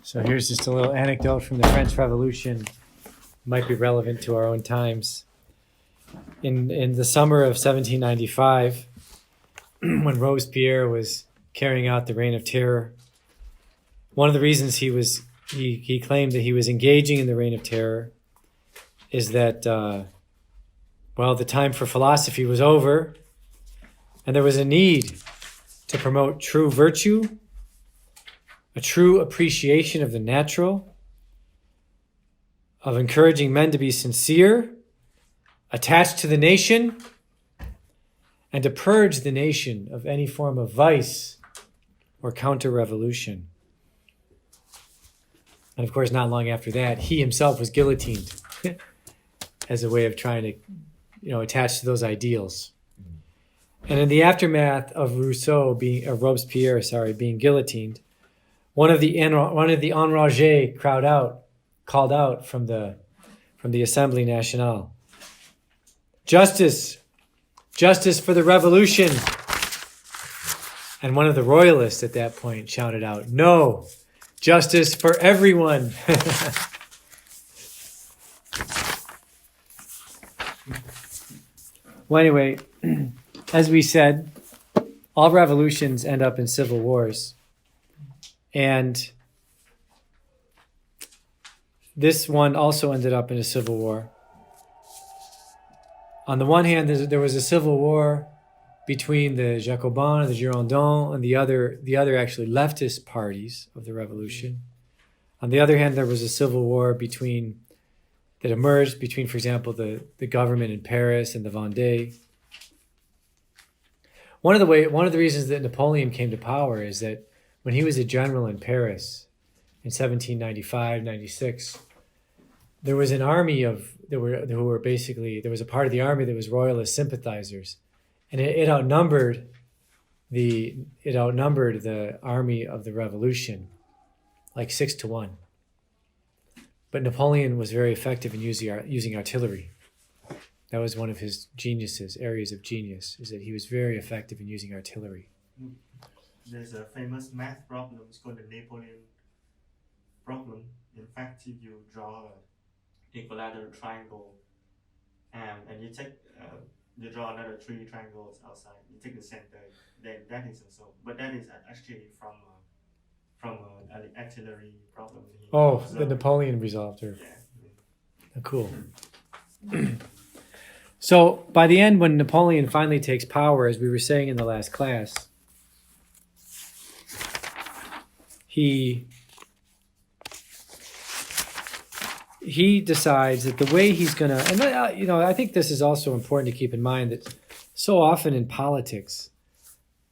So here's just a little anecdote from the French Revolution. Might be relevant to our own times. In the summer of 1795, when Robespierre was carrying out the Reign of Terror, one of the reasons he claimed that he was engaging in the Reign of Terror is that, the time for philosophy was over, and there was a need to promote true virtue, a true appreciation of the natural, of encouraging men to be sincere, attached to the nation, and to purge the nation of any form of vice or counter-revolution. And of course, not long after that, he himself was guillotined as a way of trying to, attach to those ideals. And in the aftermath of Robespierre being guillotined, one of the enragés called out from the Assemblée Nationale, "Justice! Justice for the revolution!" And one of the royalists at that point shouted out, "No! Justice for everyone!" Well, anyway, as we said, all revolutions end up in civil wars. And this one also ended up in a civil war. On the one hand, there was a civil war between the Jacobins, the Girondins, and the other actually leftist parties of the revolution. On the other hand, there was a civil war that emerged between, for example, the government in Paris and the Vendée. One of the reasons that Napoleon came to power is that when he was a general in Paris in 1795-96, there was an army there was a part of the army that was royalist sympathizers, and it outnumbered the army of the revolution like 6-1. But Napoleon was very effective in using artillery. That was one of his areas of genius, is that he was very effective in using artillery. There's a famous math problem. It's called the Napoleon problem. In fact, if you draw an equilateral triangle, and you draw another 3 triangles outside, you take the center, then that is also. But that is actually from an artillery problem. That Napoleon resolved her. Yeah. Oh, cool. So by the end, when Napoleon finally takes power, as we were saying in the last class, he decides that the way he's going to, and I think this is also important to keep in mind, that so often in politics,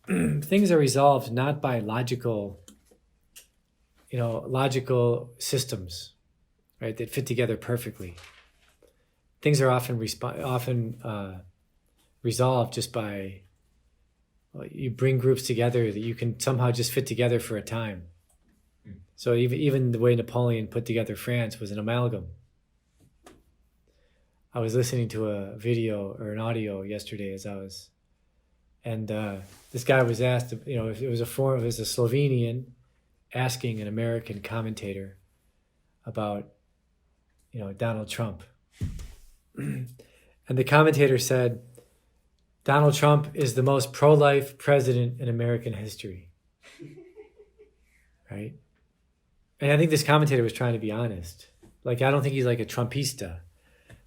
things are resolved not by logical systems, right, that fit together perfectly. Things are often resolved just by, you bring groups together that you can somehow just fit together for a time. So even the way Napoleon put together France was an amalgam. I was listening to a video or an audio yesterday and this guy was asked, if it was a Slovenian asking an American commentator about, Donald Trump. And the commentator said, "Donald Trump is the most pro-life president in American history." Right? And I think this commentator was trying to be honest. Like, I don't think he's like a Trumpista.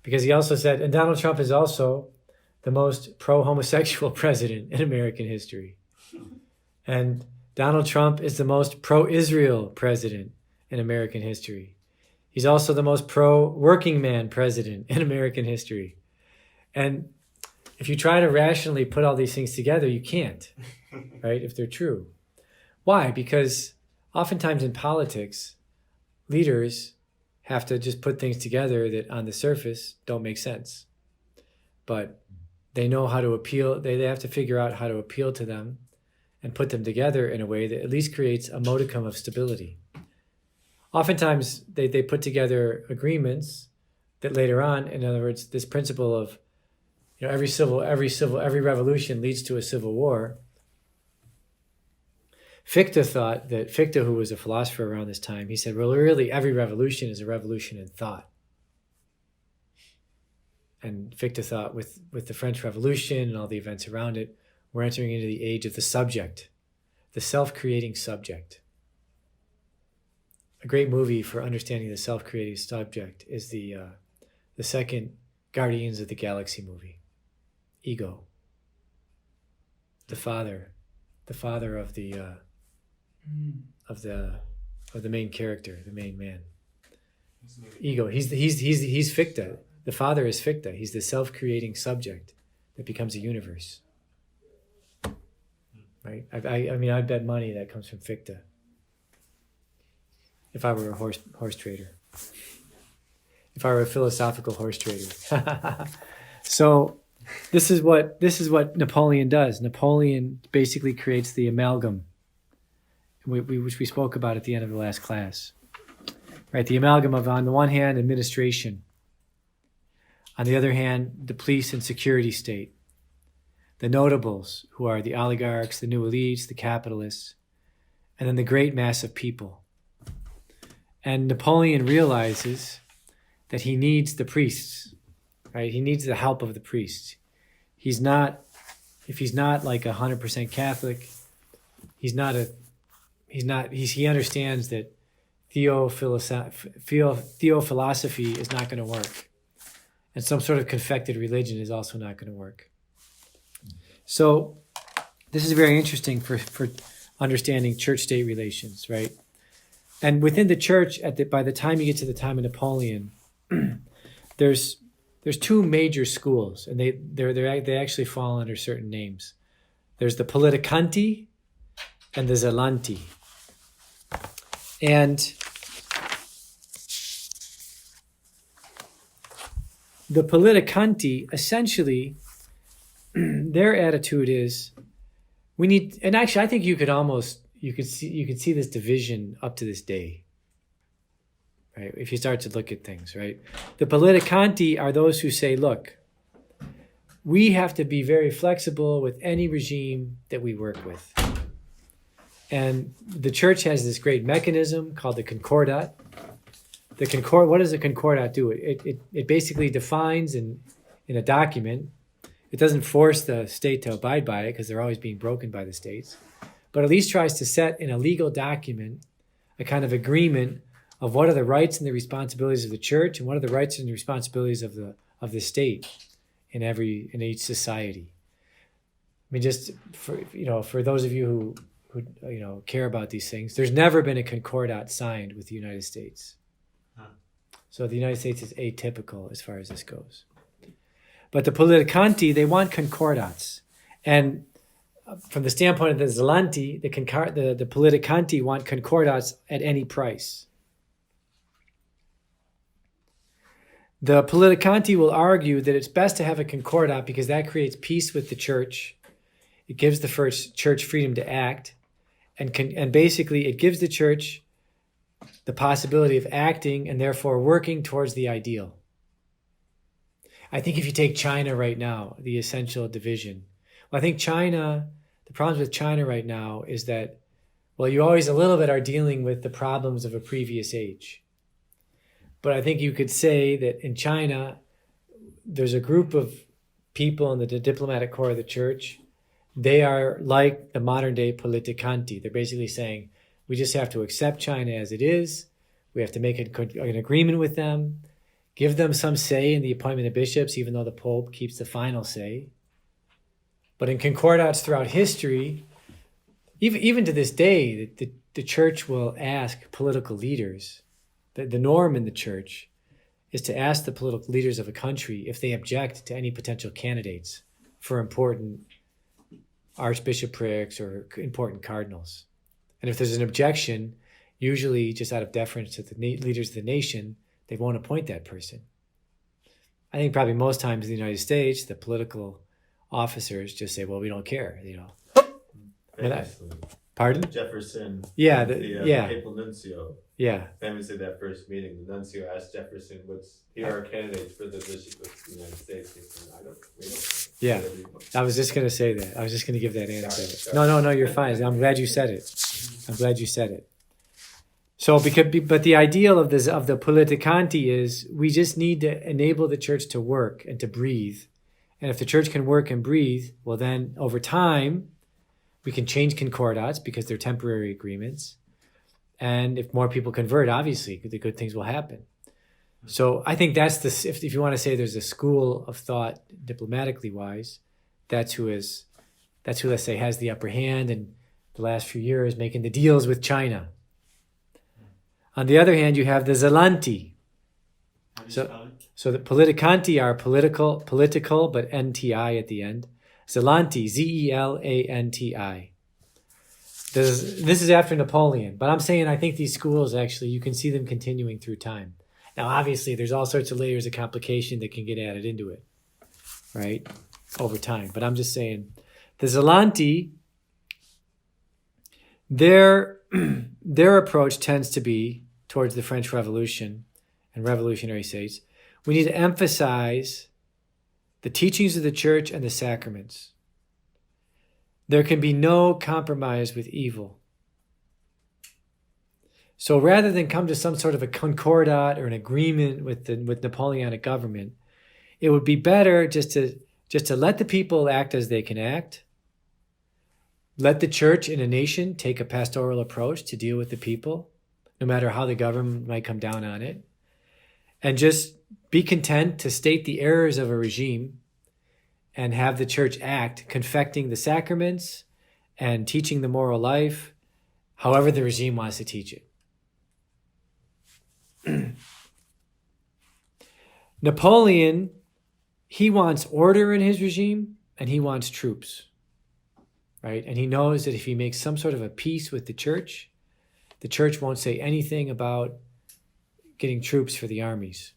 Because he also said, and Donald Trump is also the most pro-homosexual president in American history. And Donald Trump is the most pro-Israel president in American history. He's also the most pro-working man president in American history. And if you try to rationally put all these things together, you can't, right, if they're true. Why? Because oftentimes in politics, leaders have to just put things together that on the surface don't make sense. But they know how to appeal, they have to figure out how to appeal to them and put them together in a way that at least creates a modicum of stability. Oftentimes, they put together agreements that later on, in other words, this principle of, every revolution leads to a civil war, Fichte, who was a philosopher around this time, he said, well, really, every revolution is a revolution in thought. And Fichte thought with the French Revolution and all the events around it, we're entering into the age of the subject, the self-creating subject. A great movie for understanding the self-creating subject is the second Guardians of the Galaxy movie, Ego. The father of the main character, the main man. Ego. He's Fichte. The father is Fichte. He's the self-creating subject that becomes a universe. Right? I mean, I bet money that comes from Fichte. If I were a horse trader. If I were a philosophical horse trader. So this is what Napoleon does. Napoleon basically creates the amalgam, which we spoke about at the end of the last class. Right? The amalgam of, on the one hand, administration. On the other hand, the police and security state. The notables, who are the oligarchs, the new elites, the capitalists, and then the great mass of people. And Napoleon realizes that he needs the priests, right? He needs the help of the priests. If he's not like 100% Catholic, he understands that theophilosophy is not going to work. And some sort of confected religion is also not going to work. So this is very interesting for understanding church-state relations, right? And within the church, by the time you get to the time of Napoleon, there's two major schools, and they actually fall under certain names. There's the Politicanti and the Zelanti. And the Politicanti, essentially, their attitude is, we need, and actually I think you could see this division up to this day, right? If you start to look at things, right? The Politicanti are those who say, look, we have to be very flexible with any regime that we work with. And the church has this great mechanism called the Concordat. What does the Concordat do? It basically defines in a document. It doesn't force the state to abide by it because they're always being broken by the states, but at least tries to set in a legal document a kind of agreement of what are the rights and the responsibilities of the church and what are the rights and the responsibilities of the state in each society. I mean, just for those of you who care about these things, there's never been a Concordat signed with the United States. So the United States is atypical as far as this goes. But the Politicanti, they want concordats. And from the standpoint of the Zelanti, the Politicanti want concordats at any price. The Politicanti will argue that it's best to have a concordat because that creates peace with the church. It gives the church freedom to act. And basically, it gives the church the possibility of acting and therefore working towards the ideal. I think if you take China right now, the essential division. Well, I think the problems with China right now is that, well, you always a little bit are dealing with the problems of a previous age. But I think you could say that in China, there's a group of people in the diplomatic corps of the church. They are like the modern day Politicanti. They're basically saying, we just have to accept China as it is. We have to make an agreement with them. Give them some say in the appointment of bishops, even though the Pope keeps the final say. But in concordats throughout history, even to this day, the church will ask political leaders. The norm in the church is to ask the political leaders of a country if they object to any potential candidates for important archbishoprics or important cardinals. And if there's an objection, usually just out of deference to the leaders of the nation, they won't appoint that person. I think probably most times in the United States, the political officers just say, well, we don't care, Pardon? Jefferson. Yeah, and yeah. papal nuncio. Yeah. Famously, that first meeting, the nuncio asked Jefferson, "Here are candidates for the bishop of the United States." He said, we don't. Yeah. Whatever you want." I was just going to say that. I was just going to give that answer. Sorry. No, you're fine. I'm glad you said it. I'm glad you said it. So, but the ideal of the politicanti is we just need to enable the church to work and to breathe. And if the church can work and breathe, well, then over time, we can change concordats because they're temporary agreements. And if more people convert, obviously, the good things will happen. So I think that's if you want to say there's a school of thought diplomatically wise, that's who, let's say, has the upper hand in the last few years making the deals with China. On the other hand, you have the Zelanti. How do you spell it? So the politicanti are political, but NTI at the end. Zelanti, Zelanti. This is after Napoleon, but I'm saying I think these schools actually, you can see them continuing through time. Now, obviously, there's all sorts of layers of complication that can get added into it, right, over time. But I'm just saying, the Zelanti, their approach tends to be towards the French Revolution and revolutionary states. We need to emphasize the teachings of the church and the sacraments. There can be no compromise with evil. So rather than come to some sort of a concordat or an agreement with Napoleonic government, it would be better just to let the people act as they can act. Let the church in a nation take a pastoral approach to deal with the people, no matter how the government might come down on it. And just be content to state the errors of a regime and have the church act, confecting the sacraments and teaching the moral life, however the regime wants to teach it. Napoleon, he wants order in his regime and he wants troops, right? And he knows that if he makes some sort of a peace with the church won't say anything about getting troops for the armies.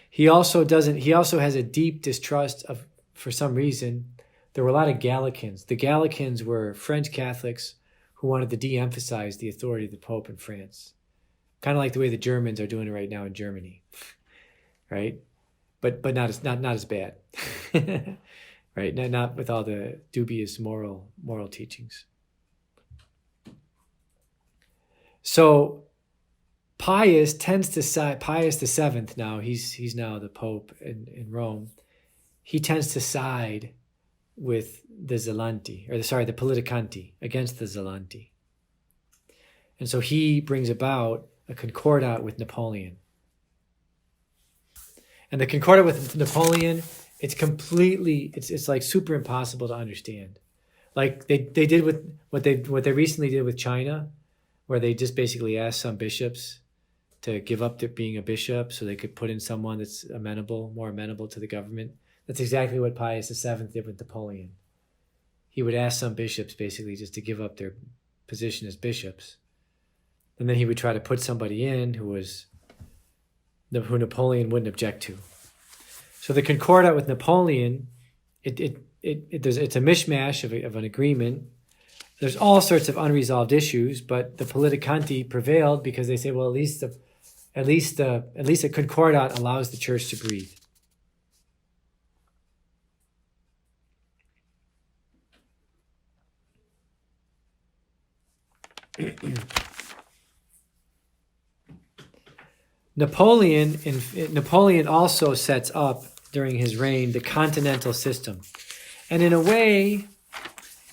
He also has a deep distrust of, for some reason, there were a lot of Gallicans. The Gallicans were French Catholics who wanted to de-emphasize the authority of the Pope in France. Kind of like the way the Germans are doing it right now in Germany, right? But not as bad, right? Not with all the dubious moral teachings. So Pius tends to side. Pius VII now he's now the Pope in Rome. He tends to side with the politicanti against the Zelanti, and so he brings about a concordat with Napoleon. And the concordat with Napoleon, it's like super impossible to understand. Like they did with what they recently did with China, where they just basically asked some bishops to give up to being a bishop so they could put in someone that's more amenable to the government. That's exactly what Pius VII did with Napoleon. He would ask some bishops basically just to give up their position as bishops. And then he would try to put somebody in who Napoleon wouldn't object to. So the concordat with Napoleon, it's a mishmash of an agreement. There's all sorts of unresolved issues, but the politicanti prevailed because they say, well, at least a concordat allows the church to breathe. Napoleon also sets up during his reign the continental system. And in a way,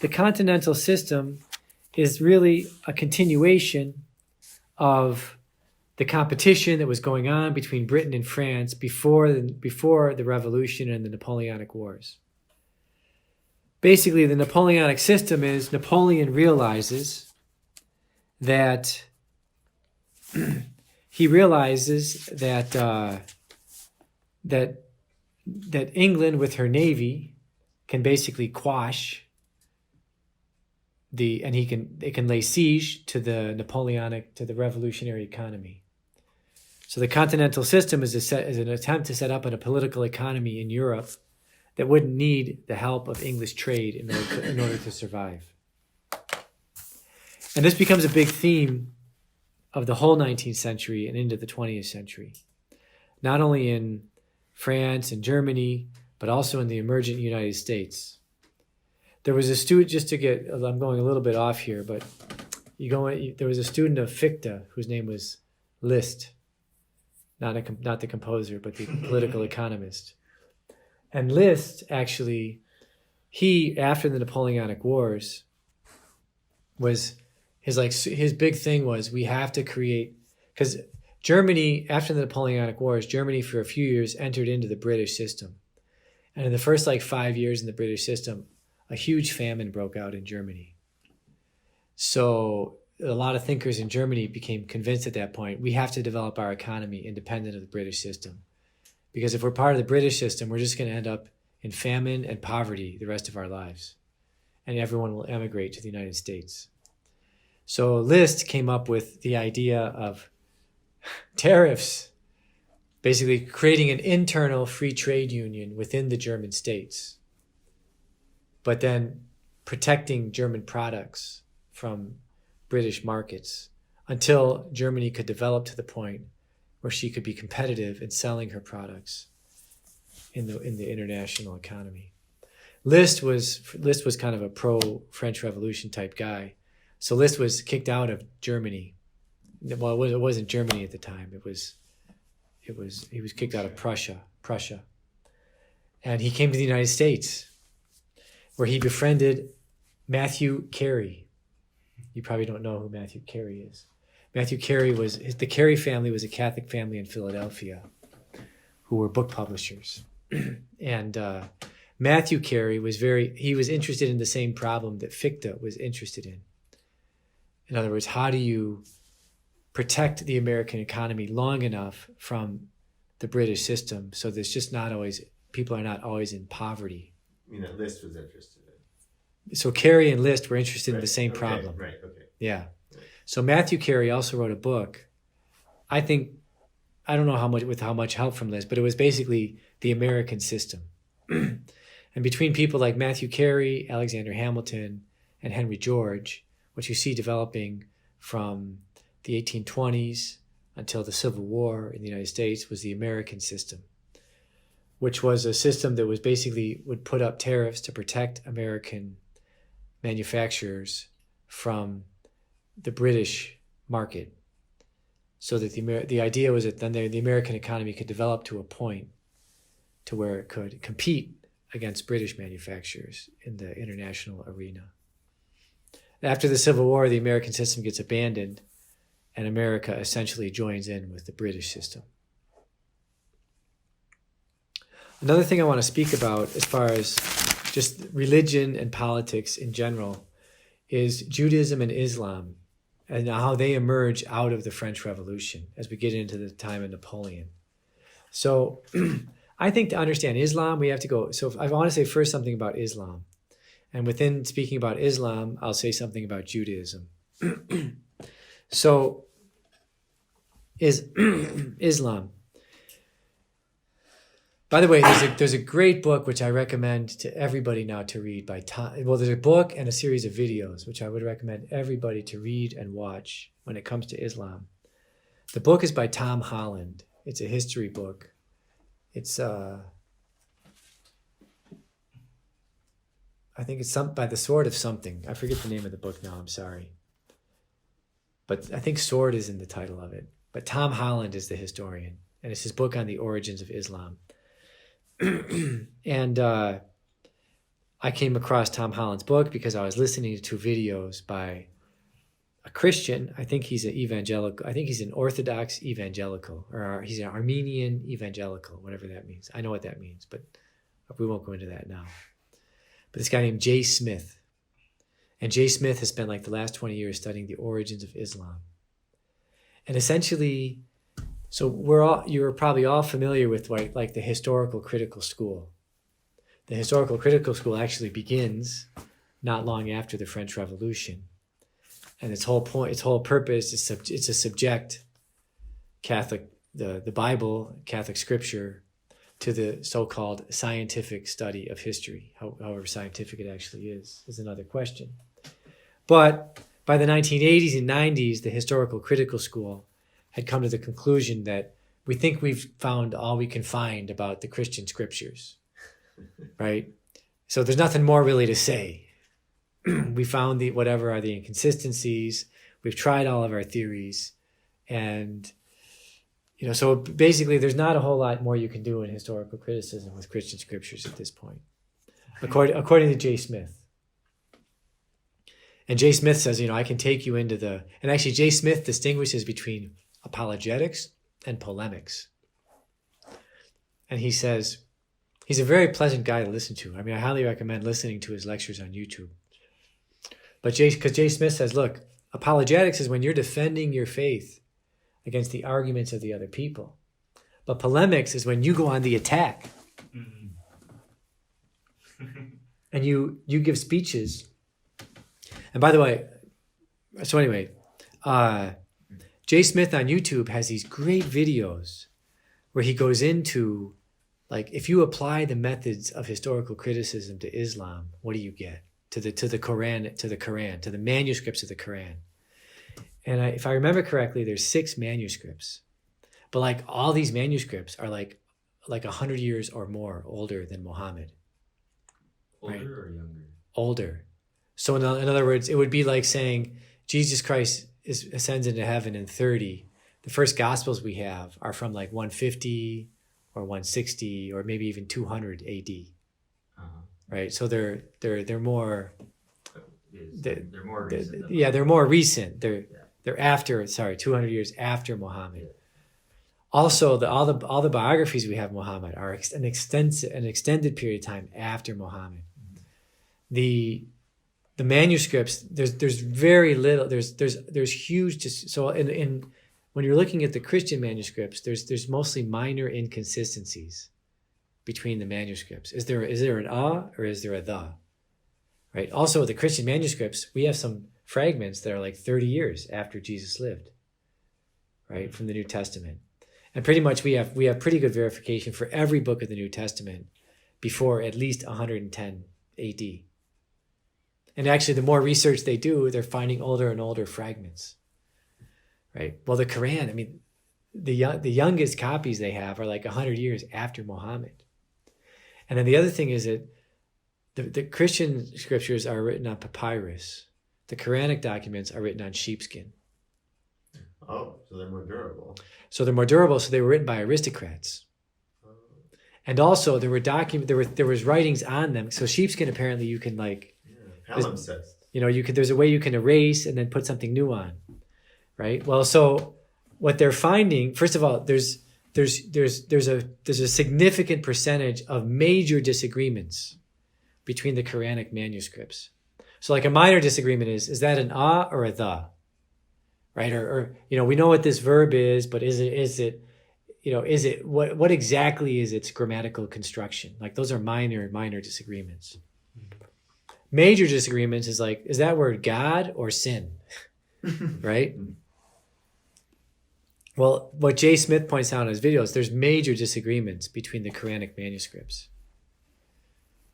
the continental system is really a continuation of the competition that was going on between Britain and France before the Revolution and the Napoleonic Wars. Basically, the Napoleonic system is Napoleon realizes that that England with her navy can basically quash it can lay siege to the revolutionary economy. So the continental system is an attempt to set up a political economy in Europe that wouldn't need the help of English trade in order to survive. And this becomes a big theme of the whole 19th century and into the 20th century, not only in France and Germany, but also in the emergent United States. There was a student, I'm going a little bit off here, but there was a student of Fichte whose name was Liszt, not the composer, but the political economist. And Liszt, actually, after the Napoleonic Wars, was his big thing was we have to create, because Germany, after the Napoleonic Wars, Germany for a few years entered into the British system. And in the first 5 years in the British system, a huge famine broke out in Germany. So a lot of thinkers in Germany became convinced at that point, we have to develop our economy independent of the British system. Because if we're part of the British system, we're just going to end up in famine and poverty the rest of our lives. And everyone will emigrate to the United States. So Liszt came up with the idea of tariffs, basically creating an internal free trade union within the German states, but then protecting German products from British markets until Germany could develop to the point where she could be competitive in selling her products in the international economy. Liszt was kind of a pro-French Revolution type guy. So Liszt was kicked out of Germany. Well, it wasn't Germany at the time. He was kicked out of Prussia. And he came to the United States, where he befriended Matthew Carey. You probably don't know who Matthew Carey is. Matthew Carey the Carey family was a Catholic family in Philadelphia who were book publishers. And Matthew Carey was interested in the same problem that Fichte was interested in. In other words, how do you protect the American economy long enough from the British system so there's just people are not always in poverty? I mean, that Liszt was interested in. So Carey and Liszt were interested in the same problem. Right, okay. Yeah. So Matthew Carey also wrote a book. I don't know with how much help from Liszt, but it was basically the American system. And between people like Matthew Carey, Alexander Hamilton, and Henry George, what you see developing from the 1820s until the Civil War in the United States was the American system, which was a system that was basically would put up tariffs to protect American manufacturers from the British market, so that the idea was that then the American economy could develop to a point to where it could compete against British manufacturers in the international arena. After the Civil War, the American system gets abandoned, and America essentially joins in with the British system. Another thing I want to speak about as far as just religion and politics in general is Judaism and Islam and how they emerge out of the French Revolution as we get into the time of Napoleon. So I think to understand Islam, we have to go. So I want to say first something about Islam. And within speaking about Islam, I'll say something about Judaism. So Islam. By the way, there's a great book which I recommend to everybody now to read by Tom. Well, there's a book and a series of videos which I would recommend everybody to read and watch when it comes to Islam. The book is by Tom Holland. It's a history book. It's I think it's by the Sword of something. I forget the name of the book now. I'm sorry, but I think Sword is in the title of it. But Tom Holland is the historian, and it's his book on the origins of Islam. And I came across Tom Holland's book because I was listening to two videos by a Christian. I think he's an evangelical. I think he's an Orthodox evangelical, or he's an Armenian evangelical, whatever that means. I know what that means, but we won't go into that now. But this guy named Jay Smith. And Jay Smith has spent like the last 20 years studying the origins of Islam. And essentially, so you're probably all familiar with like the historical critical school. The historical critical school actually begins not long after the French Revolution. And its whole purpose is to subject the Bible, Catholic scripture, to the so-called scientific study of history. However scientific it actually is another question. But by the 1980s and 90s, the historical critical school had come to the conclusion that we think we've found all we can find about the Christian scriptures, right? So there's nothing more really to say. We found whatever are the inconsistencies. We've tried all of our theories. And, so basically there's not a whole lot more you can do in historical criticism with Christian scriptures at this point, according to J. Smith. And J. Smith says, I can take you into and actually J. Smith distinguishes between apologetics and polemics. And he says, he's a very pleasant guy to listen to. I highly recommend listening to his lectures on YouTube. But because J. Smith says, look, apologetics is when you're defending your faith against the arguments of the other people. But polemics is when you go on the attack. And you give speeches. And by the way, so anyway, Jay Smith on YouTube has these great videos where he goes into, if you apply the methods of historical criticism to Islam, what do you get? To the Quran, to the manuscripts of the Quran. And if I remember correctly, there's 6 manuscripts. But all these manuscripts are like 100 years or more older than Muhammad. Older right? or younger? Older. So in other words, it would be like saying Jesus Christ ascends into heaven in 30. The first Gospels we have are from 150 or 160 or maybe even 200 AD. Right? So they're more. They're more recent. They're more recent. They're after 200 years after Muhammad. Yeah. Also, all the biographies we have of Muhammad are an extended period of time after Muhammad. Mm-hmm. The manuscripts, there's very little. There's huge. So in when you're looking at the Christian manuscripts, there's mostly minor inconsistencies between the manuscripts. Is there an or is there a the? Right. Also, with the Christian manuscripts, we have some fragments that are 30 years after Jesus lived. Right, from the New Testament, and pretty much we have pretty good verification for every book of the New Testament before at least 110 A.D. And actually, the more research they do, they're finding older and older fragments. Right. Well, the Quran, the youngest copies they have are 100 years after Muhammad. And then the other thing is that the Christian scriptures are written on papyrus. The Quranic documents are written on sheepskin. Oh, so they're more durable. So they were written by aristocrats. And also there was writings on them. So sheepskin apparently you can palimpsest. There's a way you can erase and then put something new on. Right? Well, so what they're finding, first of all, there's a significant percentage of major disagreements between the Quranic manuscripts. So a minor disagreement is that an or a the? Right? Or we know what this verb is, but is it what exactly is its grammatical construction? Those are minor disagreements. Major disagreements is that word God or sin? Right? Well, what Jay Smith points out in his videos, there's major disagreements between the Quranic manuscripts.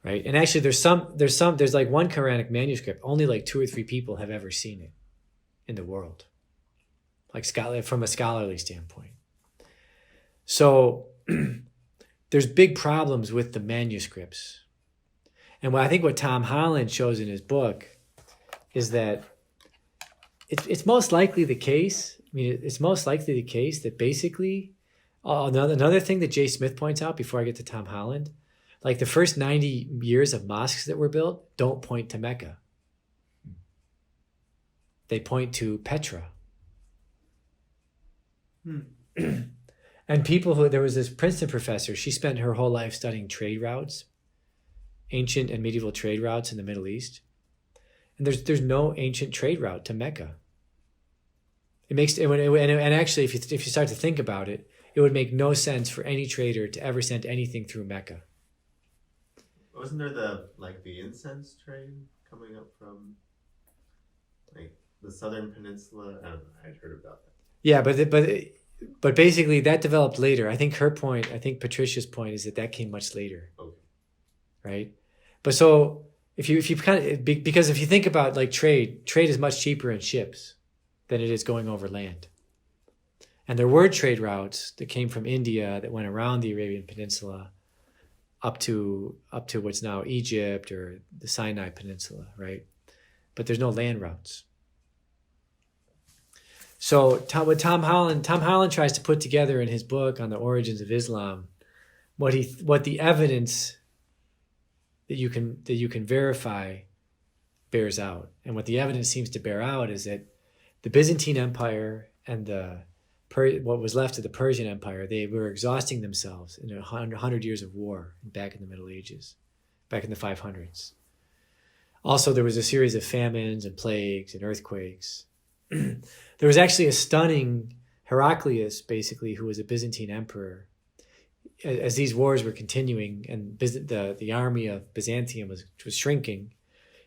Right? And actually there's one Quranic manuscript, only 2 or 3 people have ever seen it in the world. From a scholarly standpoint. So there's big problems with the manuscripts. And I think what Tom Holland shows in his book is that it's most likely the case. It's most likely the case that basically, another thing that Jay Smith points out before I get to Tom Holland, the first 90 years of mosques that were built don't point to Mecca. They point to Petra. And there was this Princeton professor, she spent her whole life studying trade routes, ancient and medieval trade routes in the Middle East. And there's no ancient trade route to Mecca. And actually, if you start to think about it, it would make no sense for any trader to ever send anything through Mecca. Wasn't there the incense trade coming up from the southern peninsula? I don't know. I'd heard about that. Yeah, but basically that developed later. I think Patricia's point is that came much later. Okay. Right? But so if you because if you think about like trade is much cheaper in ships than it is going over land. And there were trade routes that came from India that went around the Arabian Peninsula up to what's now Egypt or the Sinai Peninsula, right? But there's no land routes. So what Tom Holland tries to put together in his book on the origins of Islam, what the evidence that you can verify bears out. And what the evidence seems to bear out is that the Byzantine Empire and what was left of the Persian Empire, they were exhausting themselves in 100 years of war back in the Middle Ages, back in the 500s. Also, there was a series of famines and plagues and earthquakes. There was actually a stunning Heraclius, basically, who was a Byzantine emperor. As these wars were continuing and the army of Byzantium was shrinking,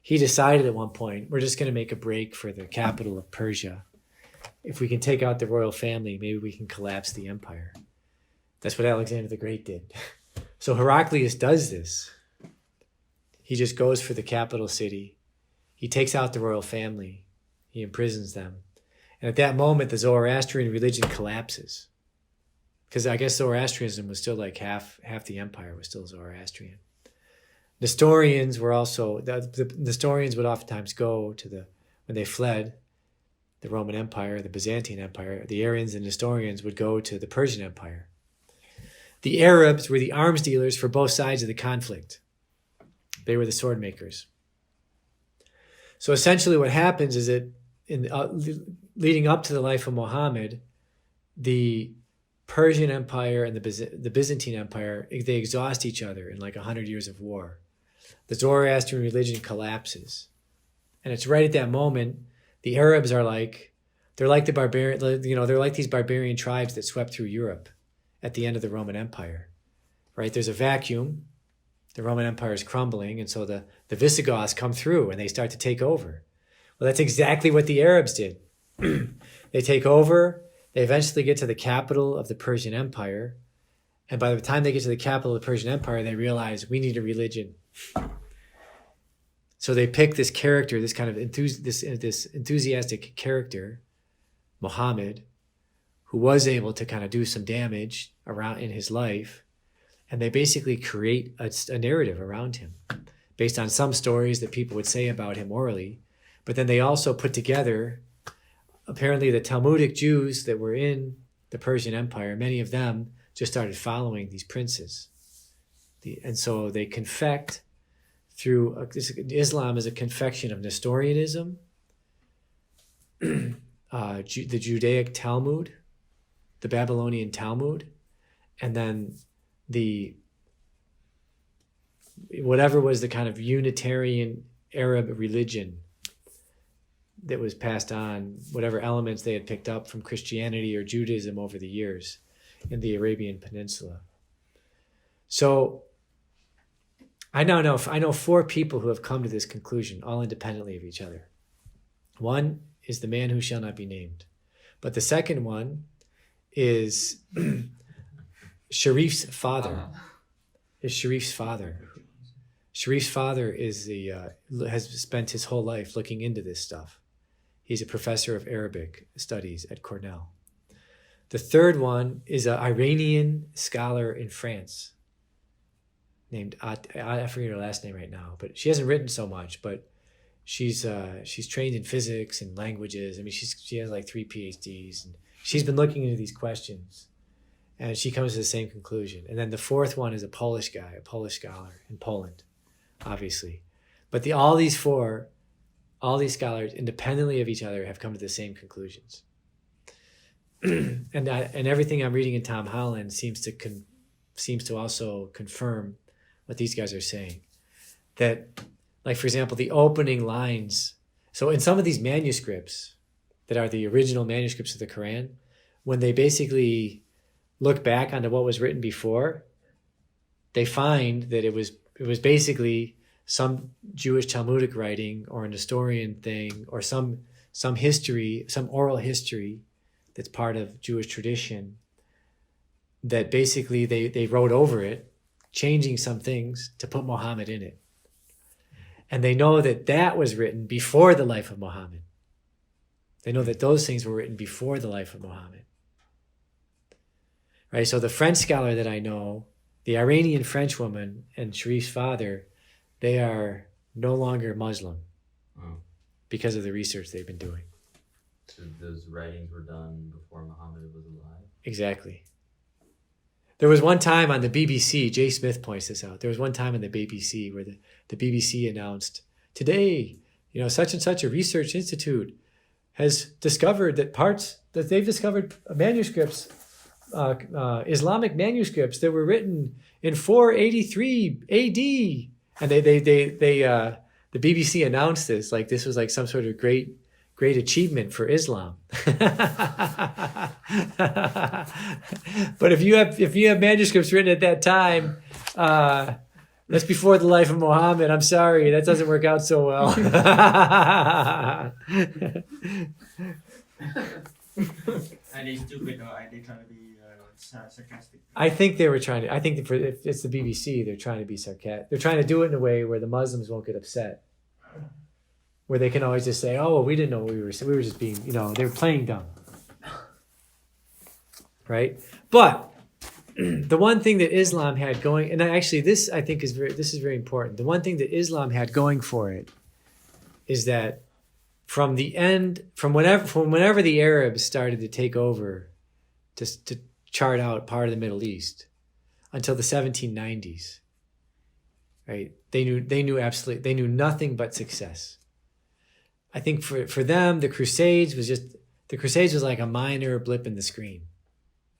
he decided at one point, we're just going to make a break for the capital of Persia. If we can take out the royal family, maybe we can collapse the empire. That's what Alexander the Great did. So Heraclius does this. He just goes for the capital city. He takes out the royal family. He imprisons them. And at that moment, the Zoroastrian religion collapses. Because I guess Zoroastrianism was still like half the empire was still Zoroastrian. Nestorians were also, the Nestorians would oftentimes go to when they fled the Roman Empire, the Byzantine Empire, the Arians and Nestorians would go to the Persian Empire. The Arabs were the arms dealers for both sides of the conflict. They were the sword makers. So essentially what happens is that leading up to the life of Muhammad, the Persian Empire and the Byzantine Empire, they exhaust each other in like 100 years of war. The Zoroastrian religion collapses. And it's right at that moment, the Arabs are they're like the barbarian, they're like these barbarian tribes that swept through Europe at the end of the Roman Empire, right? There's a vacuum. The Roman Empire is crumbling. And so the Visigoths come through and they start to take over. Well, that's exactly what the Arabs did. They take over. They eventually get to the capital of the Persian Empire. And by the time they get to the capital of the Persian Empire, they realize we need a religion. So they pick this character, this kind of this enthusiastic character, Muhammad, who was able to kind of do some damage around in his life. And they basically create a narrative around him based on some stories that people would say about him orally. But then they also put together, apparently the Talmudic Jews that were in the Persian Empire, many of them just started following these princes. And so they confect through, Islam is a confection of Nestorianism, the Judaic Talmud, the Babylonian Talmud, and then whatever was the kind of Unitarian Arab religion that was passed on, whatever elements they had picked up from Christianity or Judaism over the years in the Arabian Peninsula. So I know 4 people who have come to this conclusion, all independently of each other. One is the man who shall not be named. But the second one is Sharif's father. Is Sharif's father. Sharif's father has spent his whole life looking into this stuff. He's a professor of Arabic studies at Cornell. The third one is an Iranian scholar in France named, I forget her last name right now, but she hasn't written so much, but she's trained in physics and languages. I mean, she has like 3 PhDs, and she's been looking into these questions, and she comes to the same conclusion. And then the fourth one is a Polish guy, a Polish scholar in Poland, obviously. But all these scholars, independently of each other, have come to the same conclusions. And everything I'm reading in Tom Holland seems to also confirm what these guys are saying. That, like, for example, the opening lines. So in some of these manuscripts that are the original manuscripts of the Quran, when they basically look back onto what was written before, they find that it was basically some Jewish Talmudic writing or a Nestorian thing or some history, some oral history that's part of Jewish tradition that basically they wrote over it, changing some things to put Muhammad in it. And they know that that was written before the life of Muhammad. They know that those things were written before the life of Muhammad. Right? So the French scholar that I know, the Iranian French woman and Sharif's father, they are no longer Muslim because of the research they've been doing. So those writings were done before Muhammad was alive? Exactly. There was one time on the BBC, Jay Smith points this out, there was one time on the BBC where the BBC announced, today, such and such a research institute has discovered that they've discovered manuscripts, Islamic manuscripts that were written in 483 AD. And the BBC announced this, like this was like some sort of great achievement for Islam. But if you have manuscripts written at that time, that's before the life of Muhammad, I'm sorry, that doesn't work out so well. Are they stupid or are they trying to be sarcastic? I think if it's the BBC, they're trying to be sarcastic. They're trying to do it in a way where the Muslims won't get upset. Where they can always just say, oh, well, we didn't know what we were just being, they were playing dumb. Right? But the one thing that Islam had going, and actually this I think is very important. The one thing that Islam had going for it is that from whenever the Arabs started to take over to chart out part of the Middle East until the 1790s, right? They knew nothing but success. I think for them, the Crusades was like a minor blip in the screen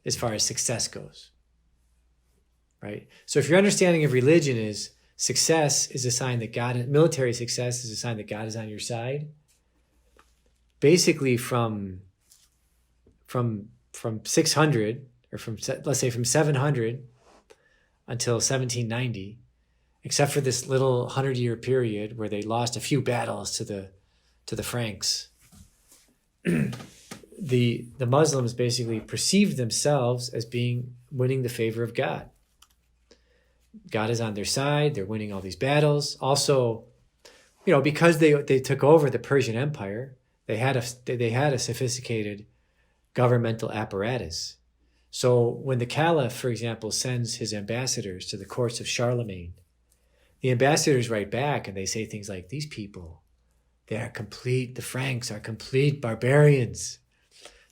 as far as success goes, right? So if your understanding of religion is success is a sign that military success is a sign that God is on your side, basically from 600 or let's say from 700 until 1790, except for this little 100-year period where they lost a few battles to the Franks, the Muslims basically perceived themselves as winning the favor of God. God is on their side. They're winning all these battles. Also, because they took over the Persian Empire, they had a sophisticated governmental apparatus. So when the Caliph, for example, sends his ambassadors to the courts of Charlemagne, the ambassadors write back and they say things like, these people, the Franks are complete barbarians.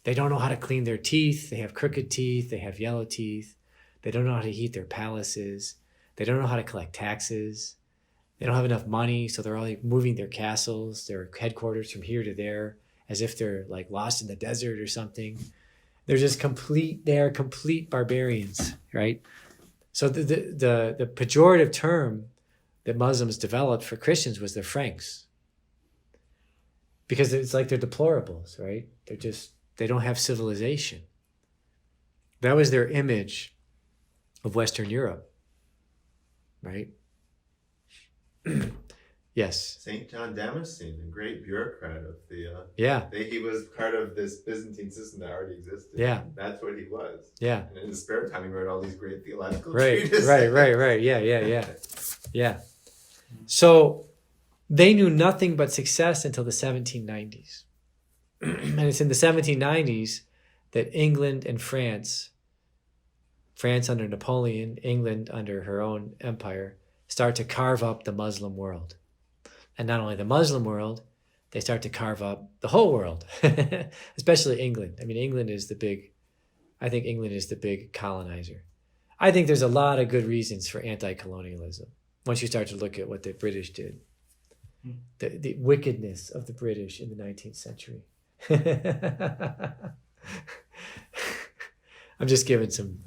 They don't know how to clean their teeth. They have crooked teeth. They have yellow teeth. They don't know how to heat their palaces. They don't know how to collect taxes. They don't have enough money, so they're all moving their castles, their headquarters from here to there, as if they're like lost in the desert or something. They are complete barbarians, right? So the pejorative term that Muslims developed for Christians was the Franks. Because it's like they're deplorables, right? They don't have civilization. That was their image of Western Europe, right? Yes. St. John Damascene, a great bureaucrat of the... he was part of this Byzantine system that already existed. Yeah. That's what he was. Yeah. And in his spare time, he wrote all these great theological treatises. Right. Yeah. So they knew nothing but success until the 1790s. And it's in the 1790s that England and France under Napoleon, England under her own empire, start to carve up the Muslim world. And not only the Muslim world, they start to carve up the whole world, especially England. I mean, England is the big colonizer. I think there's a lot of good reasons for anti-colonialism once you start to look at what the British did. The wickedness of the British in the 19th century. I'm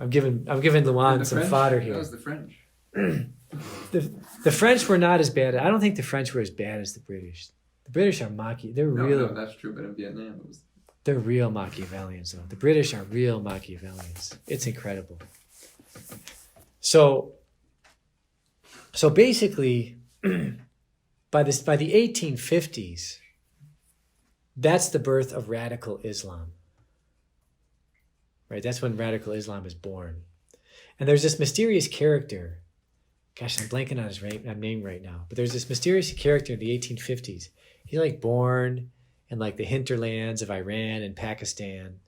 giving Luan some fodder here. That was the French. The French were not as bad. I don't think the French were as bad as the British. The British are No, that's true, but in Vietnam it was... They're real Machiavellians, though. The British are real Machiavellians. It's incredible. So basically, by the 1850s, that's the birth of radical Islam. Right? That's when radical Islam is born. And there's this mysterious character gosh, I'm blanking on his name right now. But there's this mysterious character in the 1850s. He's like born in like the hinterlands of Iran and Pakistan.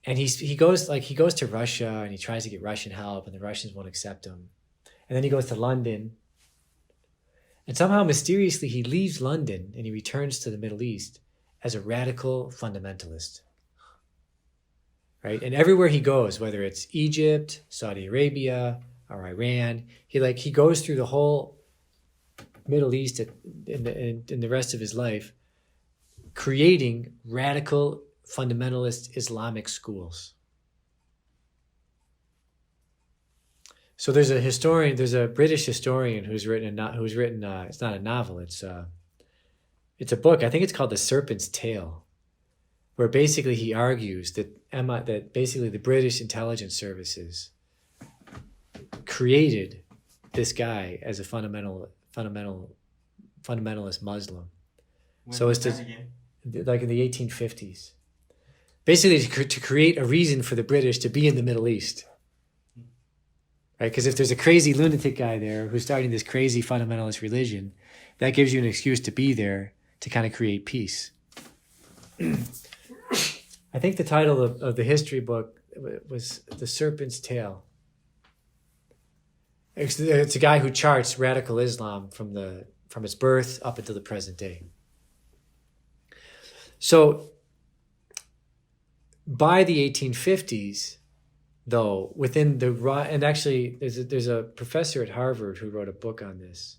And he goes to Russia and he tries to get Russian help and the Russians won't accept him. And then he goes to London. And somehow mysteriously he leaves London and he returns to the Middle East as a radical fundamentalist. Right? And everywhere he goes, whether it's Egypt, Saudi Arabia, or Iran, he goes through the whole Middle East in the rest of his life, creating radical fundamentalist Islamic schools. So there's a British historian who's written it's not a novel, it's a book. I think it's called The Serpent's Tail, where basically he argues that basically the British intelligence services created this guy as a fundamentalist Muslim. So it's like in the 1850s. Basically to create a reason for the British to be in the Middle East. Right? Because if there's a crazy lunatic guy there who's starting this crazy fundamentalist religion, that gives you an excuse to be there to kind of create peace. I think the title of the history book was The Serpent's Tail. It's a guy who charts radical Islam from its birth up until the present day. So by the 1850s, though, and actually there's a professor at Harvard who wrote a book on this.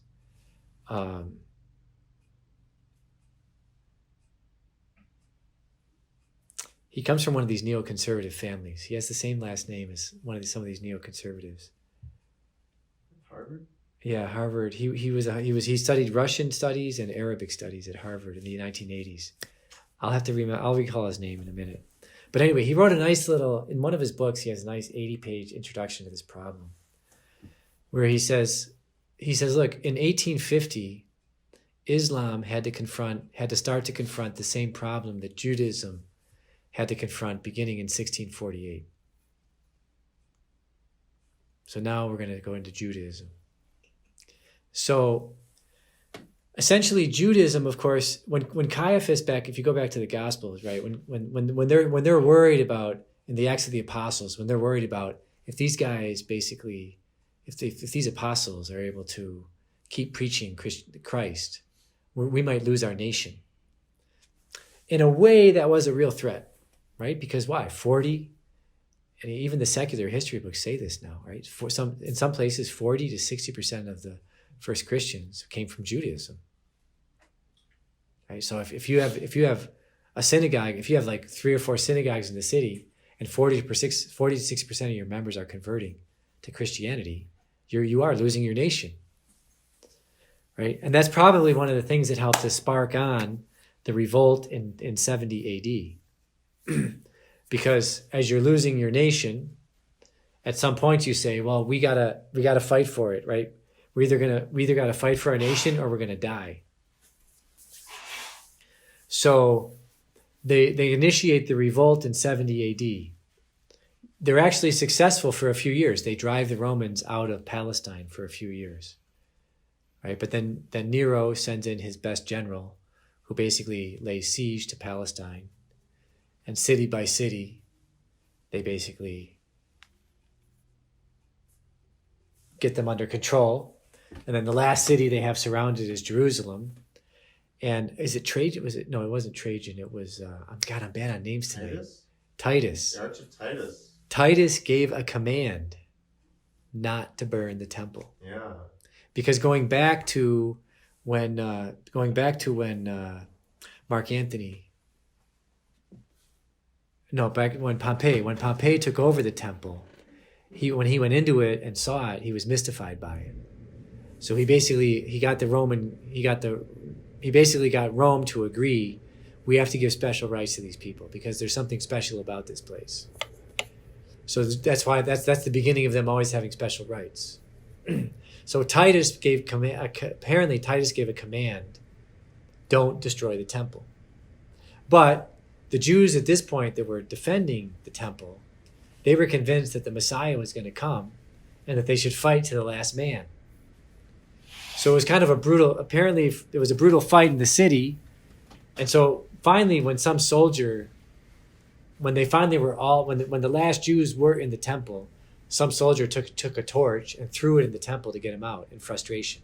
He comes from one of these neoconservative families. He has the same last name as some of these neoconservatives. Harvard? Yeah, Harvard. He studied Russian studies and Arabic studies at Harvard in the 1980s. I'll recall his name in a minute. But anyway, he wrote in one of his books, he has a nice 80-page introduction to this problem, where he says, look, in 1850, Islam had to start to confront the same problem that Judaism had to confront beginning in 1648. So now we're going to go into Judaism. So essentially Judaism, of course, when Caiaphas if you go back to the Gospels, right, when they're worried about, in the Acts of the Apostles, when they're worried about if these guys basically, if these apostles are able to keep preaching Christ, we might lose our nation. In a way, that was a real threat, right? Because why? 40, and even the secular history books say this now, right? In some places, 40 to 60% of the first Christians came from Judaism. Right? So if you have a synagogue, if you have like 3 or 4 synagogues in the city, and 40 to 60% of your members are converting to Christianity, you are losing your nation. Right? And that's probably one of the things that helped to spark on the revolt in 70 AD. Because as you're losing your nation, at some point you say, well, we gotta fight for it, right? We either gotta fight for our nation or we're gonna die. So they initiate the revolt in 70 AD. They're actually successful for a few years. They drive the Romans out of Palestine for a few years. Right? But then Nero sends in his best general, who basically lays siege to Palestine. And city by city, they basically get them under control. And then the last city they have surrounded is Jerusalem. And is it Trajan? No, it wasn't Trajan. It was, I'm bad on names today. Titus. The Arch of Titus. Titus gave a command not to burn the temple. Yeah. Because going back to when Mark Antony, back when Pompey took over the temple, when he went into it and saw it, he was mystified by it. So he basically got Rome to agree, we have to give special rights to these people because there's something special about this place. So that's the beginning of them always having special rights. So Titus gave a command, don't destroy the temple. But the Jews at this point that were defending the temple, they were convinced that the Messiah was going to come and that they should fight to the last man. So it was kind of a brutal, apparently it was a brutal fight in the city. And so finally, when some soldier, when they finally were all, when the last Jews were in the temple, some soldier took a torch and threw it in the temple to get him out in frustration,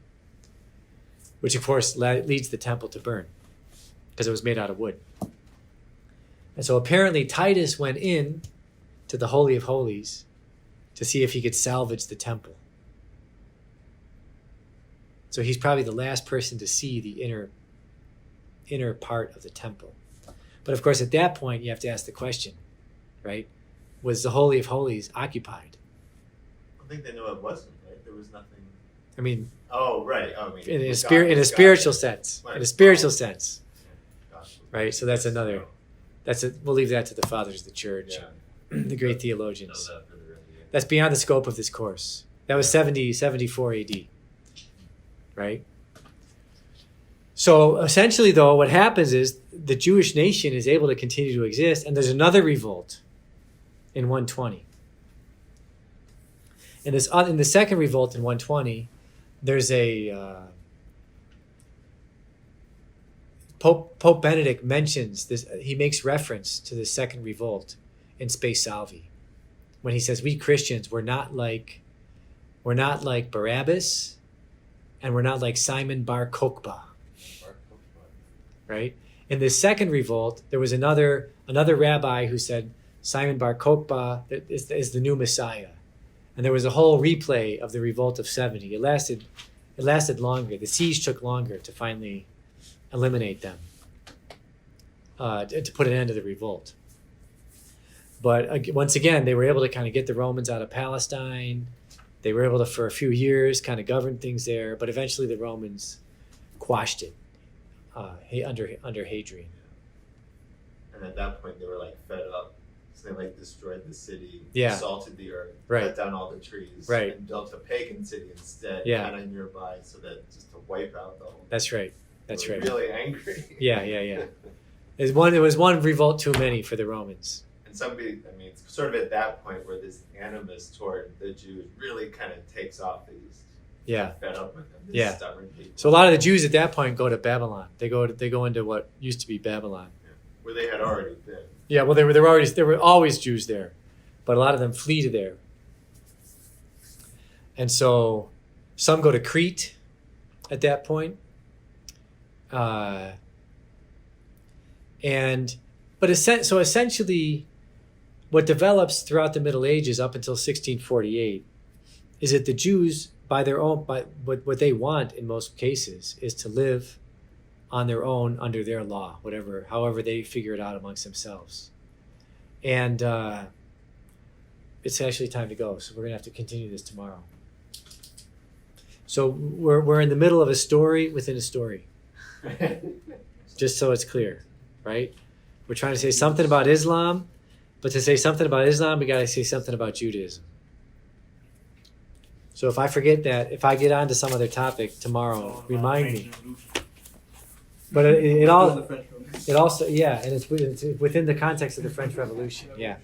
which of course leads the temple to burn because it was made out of wood. And so apparently Titus went in to the Holy of Holies to see if he could salvage the temple. So he's probably the last person to see the inner part of the temple. But of course, at that point, you have to ask the question, right? Was the Holy of Holies occupied? I think they know it wasn't, right? There was nothing. I mean, Oh, right. Oh, I mean, in a God- spiritual sense, Right. in a spiritual sense, Gosh. right? So that's another. We'll leave that to the fathers of the church, Yeah. the great Know theologians. that for the rest of the That's beyond the scope of this course. That was 74 AD, right? So essentially, though, what happens is the Jewish nation is able to continue to exist, and there's another revolt in 120. In the second revolt in 120, there's a Pope Benedict mentions this. He makes reference to the second revolt in Spe Salvi when he says, "We Christians we're not like Barabbas, and we're not like Simon Bar Kokhba." Right? In the second revolt, there was another rabbi who said Simon Bar Kokhba is the new Messiah, and there was a whole replay of the revolt of 70. It lasted longer. The siege took longer to finally eliminate them, to put an end to the revolt. But once again, they were able to kind of get the Romans out of Palestine. They were able to, for a few years, kind of govern things there. But eventually, the Romans quashed it under Hadrian. And at that point, they were like fed up. So they like destroyed the city, Yeah. salted the earth, Right. cut down all the trees, Right. and built a pagan city instead, Yeah. kind of nearby, so that just to wipe out the whole. That's right. That's They were right. Really angry. Yeah. It was one revolt too many for the Romans. And somebody, I mean, it's sort of at that point where this animus toward the Jews really kind of takes off. They just Yeah. fed up with them. These Yeah. stubborn people. So a lot of the Jews at that point go to Babylon. They go into what used to be Babylon. Where they had already been. Yeah, well, there were always Jews there, but a lot of them flee to there. And so some go to Crete at that point. So essentially, what develops throughout the Middle Ages up until 1648 is that the Jews, by what they want in most cases, is to live on their own under their law, however they figure it out amongst themselves. And it's actually time to go, so we're gonna have to continue this tomorrow. So we're in the middle of a story within a story, just so it's clear, right? We're trying to say something about Islam, but to say something about Islam, we gotta say something about Judaism. So if I forget that, if I get on to some other topic tomorrow, remind me. But it also, yeah, and it's within the context of the French Revolution, yeah.